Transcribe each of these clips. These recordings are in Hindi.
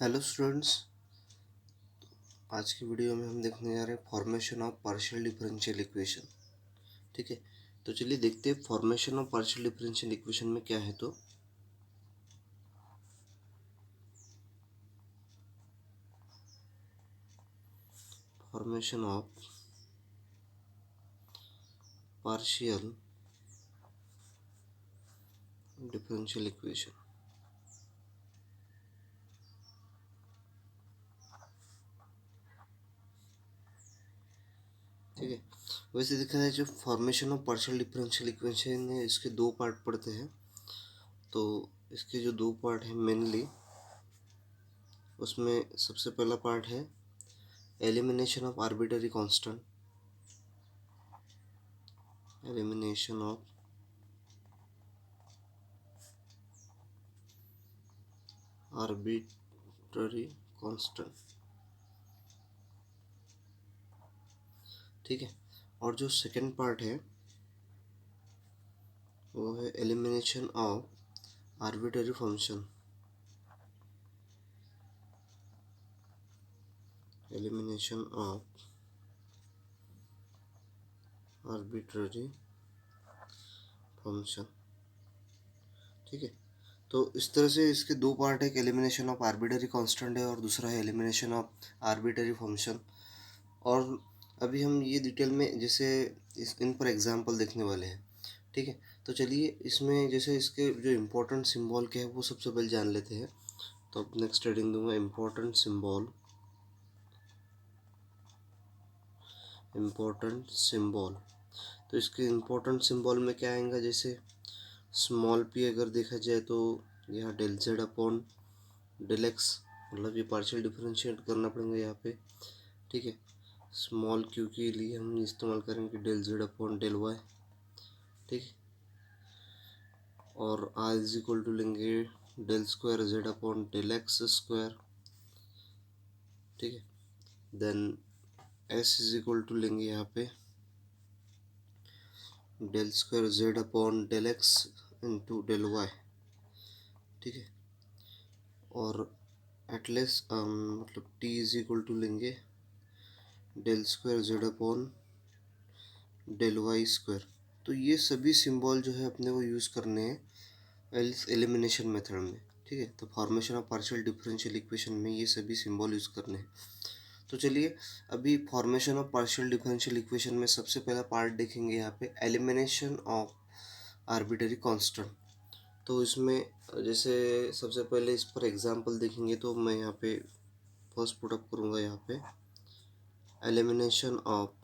Hello students. आज की वीडियो में हम देखने जा रहे हैं formation of partial differential equation. ठीक है, तो चलिए देखते हैं formation of partial differential equation में क्या है। तो formation of partial differential equation. ठीक है, वैसे देखा जाए जो formation of partial differential equation है इसके दो पार्ट पढ़ते हैं। तो इसके जो दो पार्ट हैं मेनली, उसमें सबसे पहला पार्ट है elimination of arbitrary constant. Elimination of arbitrary constant. ठीक है, और जो सेकंड पार्ट है वो है elimination of arbitrary function. Elimination of arbitrary function. ठीक है, तो इस तरह से इसके दो पार्ट है, एलिमिनेशन ऑफ आर्बिट्ररी कांस्टेंट है और दूसरा है एलिमिनेशन ऑफ आर्बिट्ररी फंक्शन। और अभी हम ये डिटेल में जैसे इन पर एग्जांपल देखने वाले हैं। ठीक है, तो चलिए इसमें जैसे इसके जो इम्पोर्टेंट सिंबल के हैं वो सबसे पहले जान लेते हैं। तो अब नेक्स्ट हेडिंग दूंगा इम्पोर्टेंट सिंबल। इम्पोर्टेंट सिंबल, तो इसके इम्पोर्टेंट सिंबल में क्या आएगा, जैसे स्मॉल पी अगर देखा जाए तो यहाँ del Z upon del x, मतलब ये पार्शियल डिफरेंशिएट करना पड़ेगा यहाँ पे। ठीक है, स्मॉल क्यू के लिए हम इस्तेमाल करेंगे del Z upon del Y. ठीक है, और आर इज इक्वल टू लेंगे del square Z upon del X square. ठीक है, then S is equal to लेंगे यहाँ पे del square Z upon del X into del Y. ठीक है, और एटलेस मतलब टी इज इक्वल टू लेंगे del square Z upon del Y square. तो ये सभी सिंबल जो है अपने को यूज़ करने हैं एलिमिनेशन मेथड में। ठीक है, तो formation of partial differential equation में ये सभी सिंबल यूज़ करने हैं। तो चलिए अभी formation of partial differential equation में सबसे पहला पार्ट देखेंगे यहाँ पे एलिमिनेशन ऑफ आर्बिट्ररी कांस्टेंट। तो इसमें जैसे सबसे पहले इस पर एग्जांपल देखेंगे, तो मैं यहाँ पे फर्स्ट पुट अप करूँगा यहाँ पे elimination of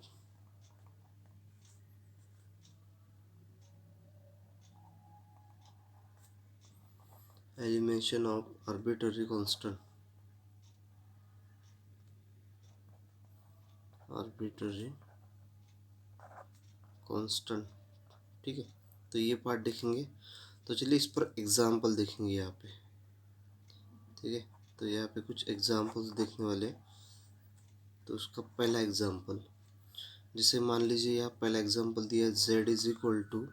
arbitrary constant. Arbitrary constant. ठीक है, तो ये पार्ट देखेंगे। तो चलिए इस पर एग्जांपल देखेंगे यहाँ पे। ठीक है, तो यहाँ पे कुछ एग्जांपल्स देखने वाले। तो उसका पहला एग्जांपल, जिसे मान लीजिए यहाँ पहला एग्जांपल दिया है z is equal to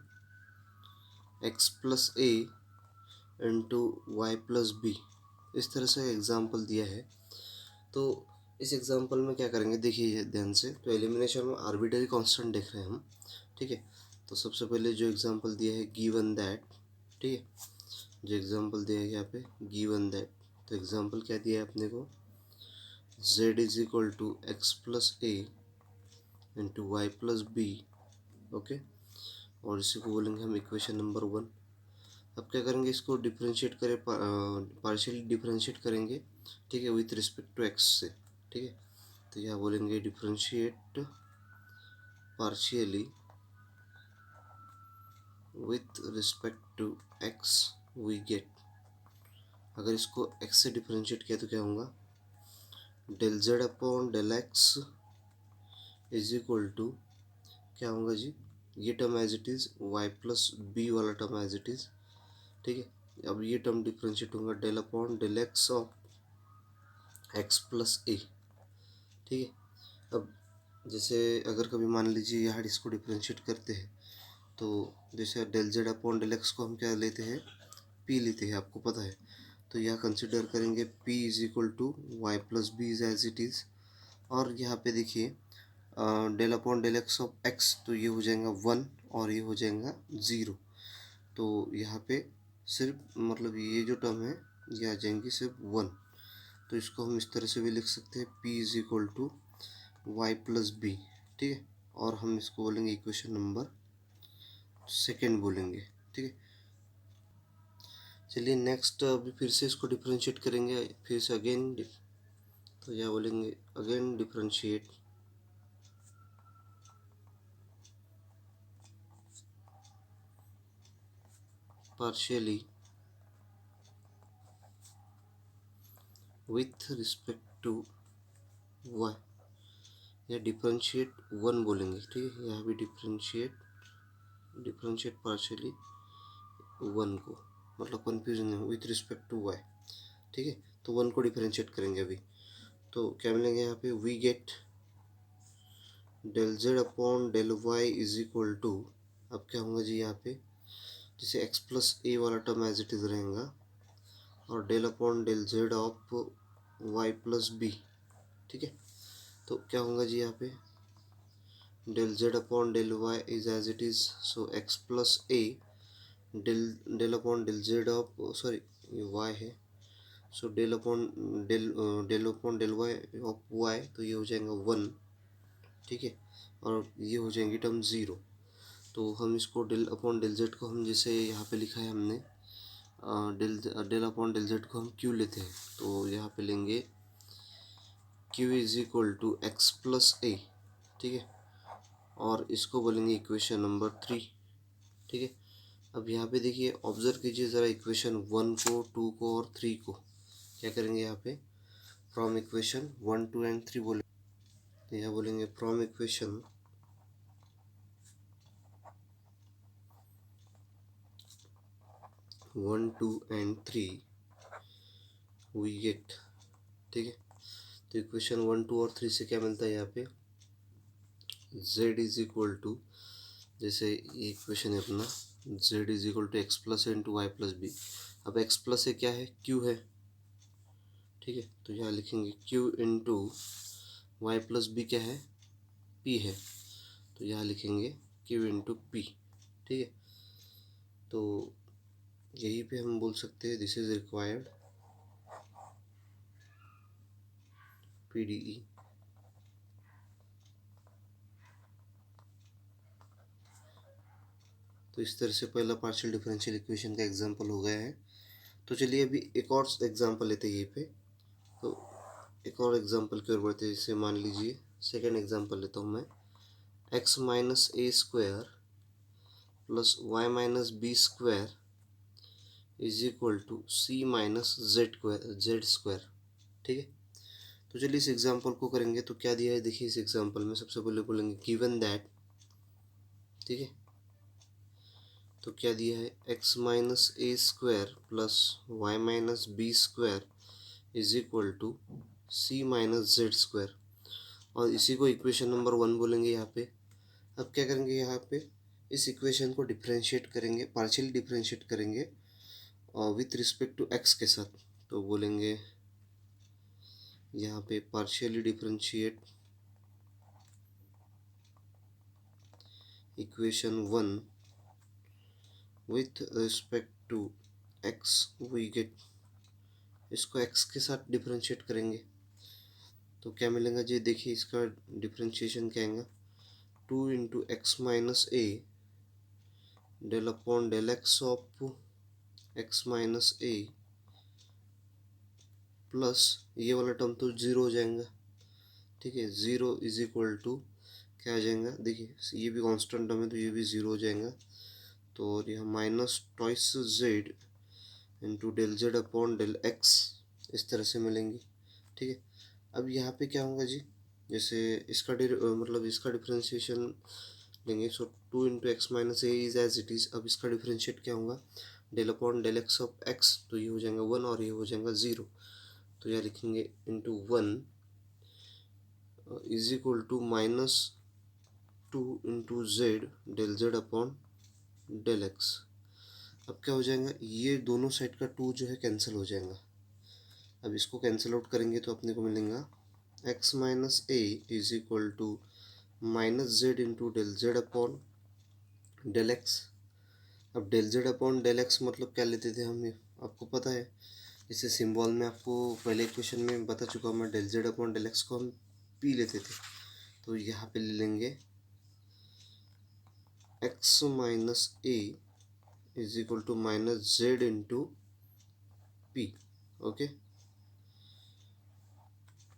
x plus A into Y plus B. इस तरह से एग्जांपल दिया है। तो इस एग्जांपल में क्या करेंगे देखिए ध्यान से। तो एलिमिनेशन में आर्बिट्ररी कांस्टेंट देख रहे हैं हम। ठीक है, तो सबसे पहले जो एग्जांपल दिया है गिवन दैट। ठीक है, जो एग्जांपल दिया है यहाँ पे गिवन दैट, तो एग्जांपल क्या दिया है अपने को z is equal to x plus A into Y plus B. Okay, और इसी को बोलेंगे हम इक्वेशन नंबर 1। अब क्या करेंगे, इसको डिफरेंशिएट करें, पार्शियली डिफरेंशिएट करेंगे। ठीक है, विथ रिस्पेक्ट टू एक्स से। ठीक है, तो यहाँ बोलेंगे differentiate partially with respect to x we get. अगर इसको x से डिफरेंशिएट किया तो क्या होगा, del Z upon del x is equal to क्या होगा जी, ये term as it is y plus b वाला टर्म एज इट इज़। ठीक है, अब ये टर्म डिफरेंशिएट होगा del upon del x of x plus a. ठीक है, अब जैसे अगर कभी मान लीजिए यहाँ इसको डिफरेंशिएट करते हैं, तो जैसे del Z upon del x को हम क्या लेते हैं, पी लेते हैं, आपको पता है। तो यहाँ कंसिडर करेंगे p is equal to Y plus B is as it is. और यहाँ पे देखिए del upon del x of x, तो ये हो जाएगा 1 और ये हो जाएगा 0। तो यहाँ पे सिर्फ मतलब ये जो टर्म है ये आ जाएंगी सिर्फ 1। तो इसको हम इस तरह से भी लिख सकते हैं p is equal to Y plus B, ठीक है। और हम इसको बोलेंगे इक्वेशन नंबर सेकेंड बोलेंगे, ठीक है। चलिए नेक्स्ट अभी फिर से इसको डिफ्रेंशिएट करेंगे, फिर से अगेन। तो यह बोलेंगे again differentiate partially with respect to y, या डिफ्रेंशिएट 1 बोलेंगे, ठीक है। यहाँ भी डिफ्रेंशिएट पार्शियली 1 को, मतलब कन्फ्यूजन है, विथ रिस्पेक्ट टू y, ठीक है। तो 1 को डिफ्रेंशिएट करेंगे अभी। तो क्या मिलेंगे यहाँ पे, we get del Z upon del Y is equal to, अब क्या होगा जी यहाँ पे, जैसे x प्लस ए वाला टर्म एज इट इज रहेगा और del upon del Z of Y plus B, ठीक है। तो क्या होगा जी यहाँ पे, del Z upon del Y is as it is, so X plus A del del upon del Z of, sorry ये वाई है, so del upon del Y of Y, तो ये हो जाएगा 1, ठीक है। और ये हो जाएंगी टर्म 0। तो हम इसको डेल अपॉन डेल जेड को हम जैसे यहाँ पे लिखा है हमने, डेल अपॉन डेल जेड को हम क्यू लेते हैं, तो यहाँ पे लेंगे q is equal to x plus a, ठीक है। और इसको बोलेंगे इक्वेशन नंबर 3, ठीक है। अब यहाँ पे देखिए, ऑब्जर्व कीजिए ज़रा इक्वेशन 1 को, 2 को और 3 को। क्या करेंगे यहाँ पे, फ्रॉम इक्वेशन 1 2 एंड 3 बोले, तो यहाँ बोलेंगे from equation 1 2 and 3 we get, ठीक है। तो इक्वेशन 1 2 और 3 से क्या मिलता है यहाँ पे, z इज इक्वल टू, जैसे ये इक्वेशन है अपना, z is equal to x plus A into Y plus B. अब x प्लस ए क्या है, q है, ठीक है। तो यहाँ लिखेंगे q into Y plus B क्या है, p है, तो यहाँ लिखेंगे q इंटू पी, ठीक है। तो यहीं पे हम बोल सकते हैं दिस इज रिक्वायर्ड PDE। तो इस तरह से पहला पार्शियल डिफरेंशियल इक्वेशन का एग्जांपल हो गया है। तो चलिए अभी एक और एग्जांपल लेते हैं यहीं पे। तो एक और एग्जांपल की ओर बढ़ते हैं, जैसे मान लीजिए सेकेंड एग्जांपल लेता हूँ मैं, x minus A square plus Y minus B square is equal to C minus Z square, ठीक है। तो चलिए इस एग्जांपल को करेंगे। तो क्या दिया है देखिए, इस एग्जांपल में सबसे पहले बोलेंगे गिवन दैट, ठीक है। तो क्या दिया है, x minus A square plus Y minus B square is equal to C minus Z square, और इसी को इक्वेशन नंबर 1 बोलेंगे यहाँ पे। अब क्या करेंगे यहाँ पे, इस इक्वेशन को डिफ्रेंशिएट करेंगे, पार्शियली डिफ्रेंशिएट करेंगे विथ रिस्पेक्ट टू एक्स के साथ। तो बोलेंगे यहाँ पे partially differentiate equation 1 with respect to x we get, इसको एक्स के साथ डिफ्रेंशिएट करेंगे। तो क्या मिलेगा जी, देखिए इसका डिफ्रेंशिएशन क्या आएगा, 2 into x minus a del upon del x of x minus a plus ये वाला टर्म तो जीरो हो जाएगा, ठीक है। जीरो इज इक्वल टू क्या आ जाएगा, देखिए ये भी कांस्टेंट टर्म है तो ये भी जीरो हो जाएगा। तो और यहाँ minus twice z into del Z upon del x, इस तरह से मिलेंगी, ठीक है। अब यहाँ पे क्या होगा जी, जैसे इसका मतलब इसका डिफ्रेंशिएशन लेंगे, so 2 into x minus a is as it is. अब इसका डिफ्रेंशिएट क्या होगा, del upon del x of x, तो ये हो जाएगा 1 और ये हो जाएगा 0। तो यहाँ लिखेंगे into 1 is equal to minus 2 into z del Z upon del x. अब क्या हो जाएगा, ये दोनों साइड का 2 जो है कैंसिल हो जाएगा। अब इसको कैंसिल आउट करेंगे तो अपने को मिलेगा x minus a is equal to minus z into del Z upon del x. अब del Z upon del x मतलब क्या लेते थे हम, आपको पता है, इसे सिंबल में आपको पहले क्वेश्चन में बता चुका हूँ मैं, del Z upon del x को हम पी लेते थे। तो यहाँ पे ले लेंगे x minus a is equal to minus z into p. Okay,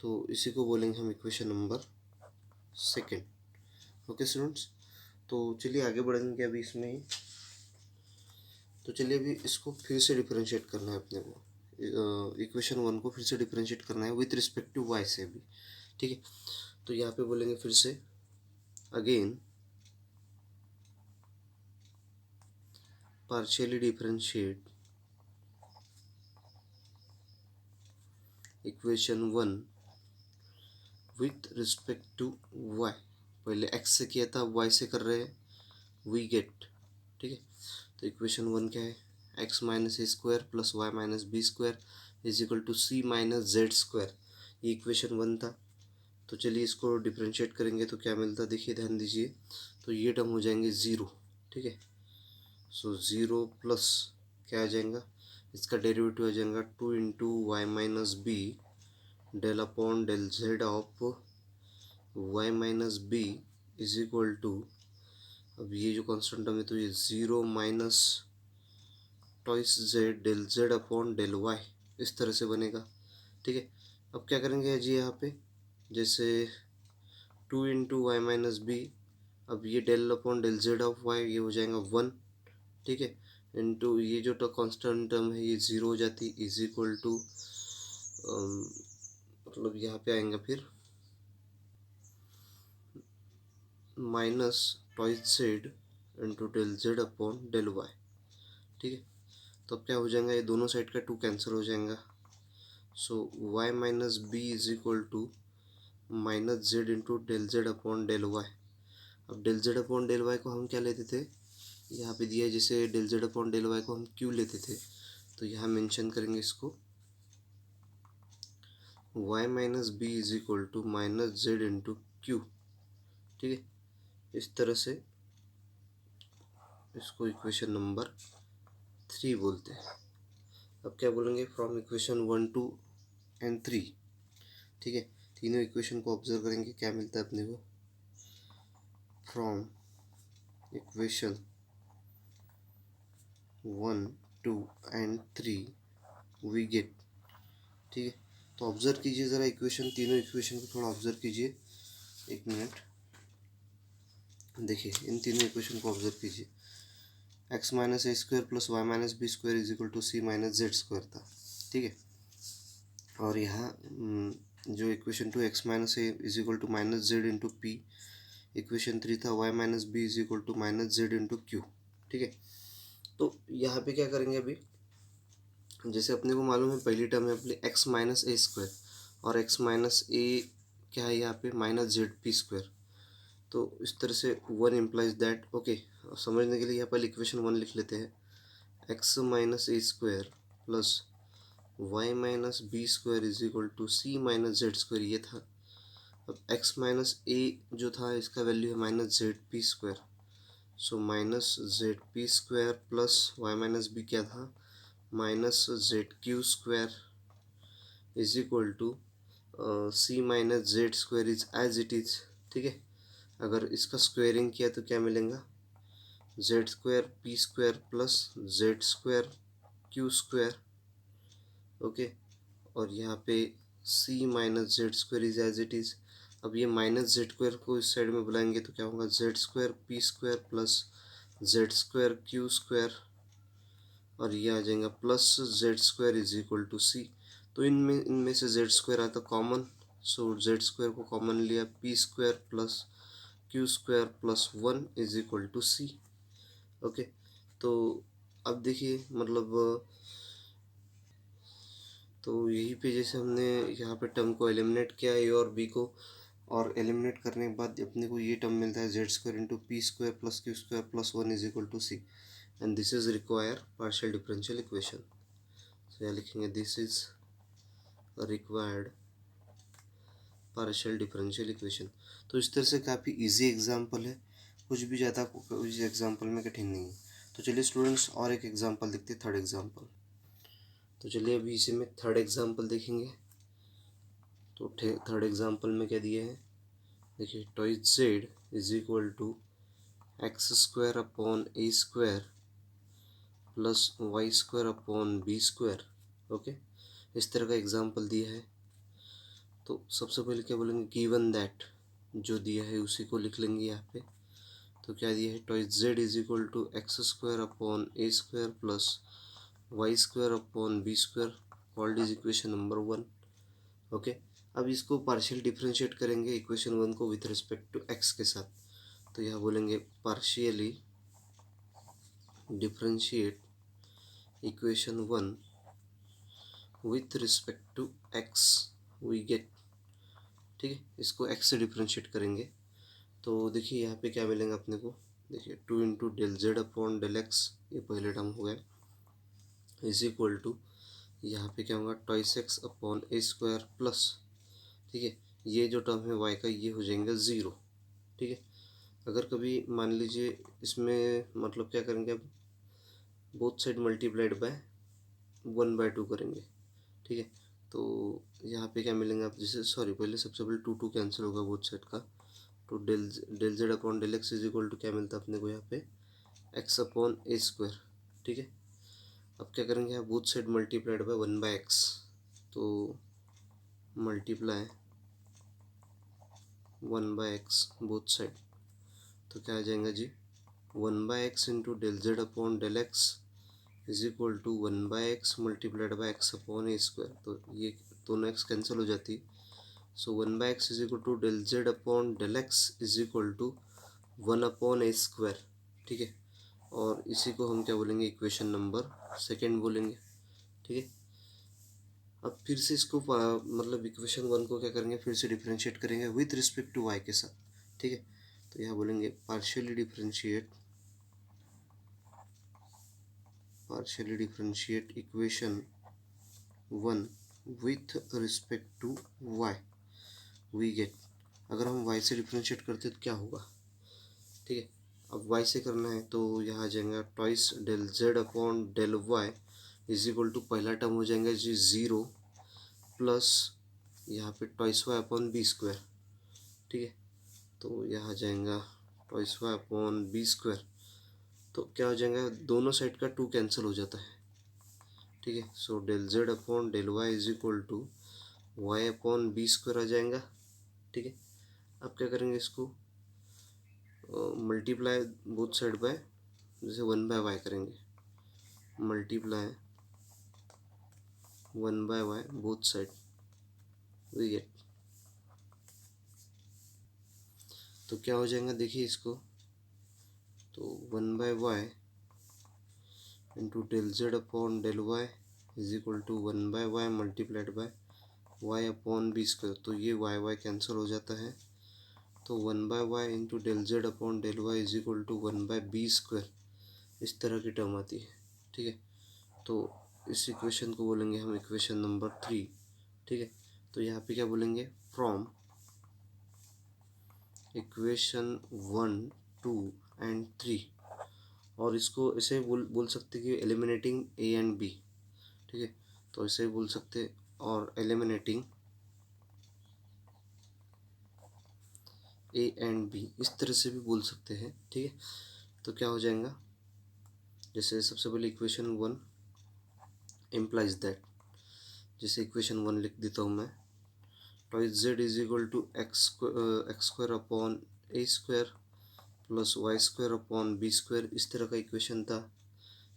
तो इसी को बोलेंगे हम equation number second. Okay students, तो चलिए आगे बढ़ेंगे अभी इसमें ही। तो चलिए अभी इसको फिर से डिफरेंशिएट करना है अपने को, इक्वेशन 1 को फिर से डिफरेंशिएट करना है विथ रिस्पेक्ट टू y से भी। ठीक है, तो यहाँ पे बोलेंगे फिर से again partially differentiate equation 1 with respect to y। पहले x से किया था, y से कर रहे हैं, we get। ठीक है, तो इक्वेशन 1 क्या है, x minus A square plus Y minus B square is equal to C minus Z square. ये इक्वेशन 1 था। तो चलिए इसको डिफ्रेंशिएट करेंगे तो क्या मिलता है, देखिए ध्यान दीजिए। तो ये टर्म हो जाएंगे ज़ीरो। ठीक है, सो ज़ीरो प्लस क्या आ जाएगा, इसका डेरिवेटिव आ जाएगा 2 into y minus b del upon del Z of y minus b is equal to, अब ये जो कांस्टेंट टर्म है तो ये zero minus twice z del Z upon del y, इस तरह से बनेगा। ठीक है, अब क्या करेंगे जी, यहाँ पे जैसे 2 इंटू वाई माइनस बी, अब ये del upon del Z of y ये हो जाएगा 1। ठीक है, इंटू ये जो कांस्टेंट टर्म है ये ज़ीरो हो जाती, इज इक्वल टू मतलब यहाँ पे आएगा फिर minus twice z into del Z upon del Y. ठीक है, तो अब क्या हो जाएगा, ये दोनों साइड का 2 कैंसिल हो जाएगा। So y minus b is equal to minus z into del Z upon del y. अब del Z upon del y को हम क्या लेते थे, यहाँ पे दिया है जैसे del Z upon del y को हम क्यू लेते थे, तो यहाँ मेंशन करेंगे इसको y minus b is equal to minus z into q. ठीक है, इस तरह से इसको इक्वेशन नंबर 3 बोलते हैं। अब क्या बोलेंगे, फ्रॉम इक्वेशन 1 2 एंड 3। ठीक है, तीनों इक्वेशन को ऑब्जर्व करेंगे, क्या मिलता है अपने को, from equation 1 2 and 3 we get. ठीक है, तो ऑब्जर्व कीजिए ज़रा इक्वेशन, तीनों इक्वेशन को थोड़ा ऑब्जर्व कीजिए, एक मिनट। देखिए इन तीनों इक्वेशन को ऑब्जर्व कीजिए, x minus A square plus Y minus B square is equal to C minus Z square था। ठीक है, और यहाँ जो equation 2 x minus a is equal to minus z into p, equation 3 था y minus b is equal to minus z into q. ठीक है, तो यहाँ पे क्या करेंगे अभी, जैसे अपने को मालूम है पहली टर्म है अपनी एक्स माइनस ए स्क्वायर, और एक्स माइनस ए क्या है यहाँ पे माइनस जेड पी स्क्वायर। तो इस तरह से 1 इम्प्लाइज दैट, ओके, समझने के लिए यहाँ पर इक्वेशन 1 लिख लेते हैं, x minus A square plus Y minus B square is equal to C minus Z square, ये था। अब एक्स माइनस ए जो था इसका वैल्यू है minus z p square, so minus z p square plus Y minus b क्या था minus z q square is equal to C minus Z square is as it is. ठीक है, अगर इसका स्क्वायरिंग किया तो क्या मिलेगा, z square p square plus z square q square. Okay, और यहाँ पे c minus Z square is as it is. अब ये माइनस जेड स्क्वायर को इस साइड में बुलाएंगे तो क्या होगा, z square p square plus z square q square, और ये आ जाएगा plus z square is equal to c. तो इनमें से जेड स्क्वायर आता कॉमन, सो जेड स्क्वायर को कॉमन लिया, p square plus q square plus 1 is equal to c. Okay, तो अब देखिए मतलब तो यहीं पे जैसे हमने यहाँ पे टर्म को एलिमिनेट किया ए और बी को, और एलिमिनेट करने के बाद अपने को ये टर्म मिलता है z square into p square plus q square plus 1 is equal to c. And this is require partial differential equation. तो यहाँ लिखेंगे this is required partial differential equation. तो इस तरह से काफ़ी इजी एग्जांपल है, कुछ भी ज़्यादा कुछ एग्जांपल में कठिन नहीं है। तो चलिए स्टूडेंट्स और एक एग्जांपल देखते हैं, थर्ड एग्जांपल। तो चलिए अभी इसी में थर्ड एग्जांपल देखेंगे। तो थर्ड एग्जांपल में क्या दिया है, देखिए twice z is equal to x square upon a square plus y square upon b square. Okay, इस तरह का एग्जांपल दिया है। तो सबसे पहले क्या बोलेंगे, गिवन दैट, जो दिया है उसी को लिख लेंगे यहाँ पे। तो क्या दिया है, twice z is equal to x square upon a square plus y square upon b square, called is equation number 1। Okay, अब इसको पार्शियल डिफरेंशिएट करेंगे इक्वेशन 1 को विथ रिस्पेक्ट टू एक्स के साथ। तो यहाँ बोलेंगे partially differentiate equation 1 with respect to x we get. ठीक है, इसको एक्स से डिफरेंशिएट करेंगे। तो देखिए यहाँ पे क्या मिलेंगे अपने को, देखिए 2 into del Z upon del x, ये पहले टर्म हो गया, इज इक्वल टू यहाँ पे क्या होगा toys x upon a square plus, ठीक है, ये जो टर्म है वाई का ये हो जाएगा 0। ठीक है, अगर कभी मान लीजिए इसमें मतलब क्या करेंगे, अब बोथ साइड मल्टीप्लाइड बाय 1/2 करेंगे। ठीक है, तो यहाँ पे क्या मिलेंगे आप, जैसे सॉरी पहले सबसे पहले 2 कैंसिल होगा बोथ साइड का। तो del Z upon del x is equal to क्या मिलता है अपने को यहाँ पे एक्स अपॉन ए स्क्वायर। ठीक है, अब क्या करेंगे यहाँ both side multiplied by 1/x, तो मल्टीप्लाई 1/x बोथ साइड, तो क्या आ जाएगा जी 1/x into del Z upon del x is equal to 1/x multiplied by x upon a square. तो ये दोनों एक्स कैंसिल हो जाती, so 1/x is equal to del Z upon del x is equal to 1 upon a square. ठीक है, और इसी को हम क्या बोलेंगे इक्वेशन नंबर सेकेंड बोलेंगे। ठीक है, अब फिर से इसको मतलब इक्वेशन 1 को क्या करेंगे, फिर से डिफरेंशिएट करेंगे विथ रिस्पेक्ट टू वाई के साथ। ठीक है, तो यहाँ बोलेंगे partially differentiate equation 1 with respect to y we get. अगर हम वाई से डिफरेंशिएट करते तो क्या होगा, ठीक है, अब वाई से करना है तो यहाँ आ जाएगा twice del Z upon del Y is equal to पहला टर्म हो जाएगा जी 0 प्लस यहाँ पे twice y upon b square. ठीक है, तो यहाँ आ जाएगा twice y upon b square, तो क्या हो जाएगा दोनों साइड का 2 कैंसिल हो जाता है। ठीक है, so del Z upon del Y is equal to y upon b square आ जाएगा। ठीक है, अब क्या करेंगे इसको मल्टीप्लाई बोथ साइड बाय, जैसे 1/y करेंगे, multiply 1/y both side we get. तो क्या हो जाएगा देखिए इसको, तो 1/y into del Z upon del Y is equal to 1/y multiplied by y upon b square. तो ये वाई कैंसिल हो जाता है, तो 1/y into del Z upon del Y is equal to 1/b square, इस तरह की टर्म आती है। ठीक है, तो इस इक्वेशन को बोलेंगे हम इक्वेशन नंबर 3। ठीक है, तो यहाँ पे क्या बोलेंगे, फ्रॉम इक्वेशन 1, 2 एंड 3, और इसको ऐसे बोल सकते कि एलिमिनेटिंग ए एंड बी। ठीक है, तो ऐसे बोल सकते, और एलिमिनेटिंग ए एंड बी इस तरह से भी बोल सकते हैं। ठीक है, तो क्या हो जाएगा, जैसे सबसे पहले इक्वेशन 1 इम्प्लाइज दैट, जैसे इक्वेशन 1 लिख देता हूँ मैं, twice z is equal to x square upon a square plus y square upon b square, इस तरह का इक्वेशन था।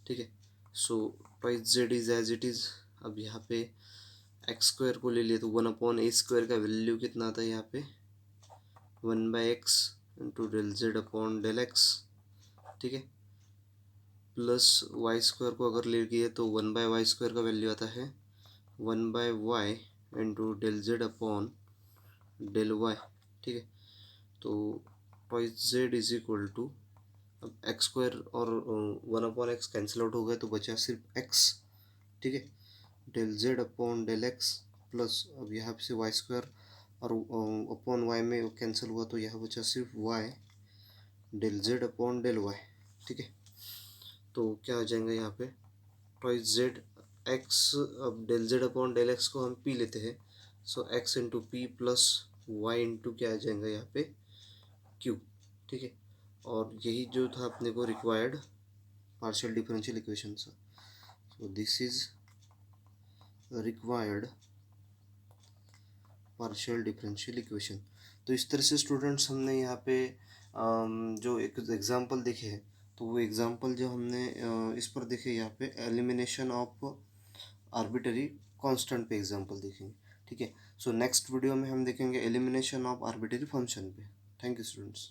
ठीक है, so twice z is as it is. अब यहाँ पे एक्स स्क्वायर को ले लिए तो 1 अपॉन ए स्क्वायर का वैल्यू कितना आता है यहाँ पे 1/x into del Z upon del x. ठीक है, प्लस वाई स्क्वायर को अगर ले गए तो 1/y स्क्वायर का वैल्यू आता है 1/y into del Z upon del Y. ठीक है, तो twice z is equal to, अब एक्स स्क्वायर और 1/x कैंसिल आउट हो गया तो बचा सिर्फ x, ठीक है। Del Z upon del x plus अब यहाँ से वाई स्क्वायर और अपॉन वाई में कैंसिल हुआ तो यहाँ बचा सिर्फ y del Z upon del Y, ठीक है। तो क्या आ जाएगा यहाँ पे ट्वाइस जेड एक्स, अब del Z upon del x को हम पी लेते हैं, so x into p plus y into क्या आ जाएगा यहाँ पे क्यू, ठीक है। और यही जो था अपने को रिक्वायर्ड पार्शियल डिफरेंशियल इक्वेशन सा, so this is required partial differential equation. तो इस तरह से स्टूडेंट्स हमने यहाँ पे जो एक एग्जांपल देखे हैं, तो वो एग्जांपल जो हमने इस पर देखे यहाँ पे एलिमिनेशन ऑफ आर्बिटरी कांस्टेंट पे एग्जांपल देखेंगे, ठीक है। सो नेक्स्ट वीडियो में हम देखेंगे एलिमिनेशन ऑफ आर्बिटरी फंक्शन पे। Thank you students.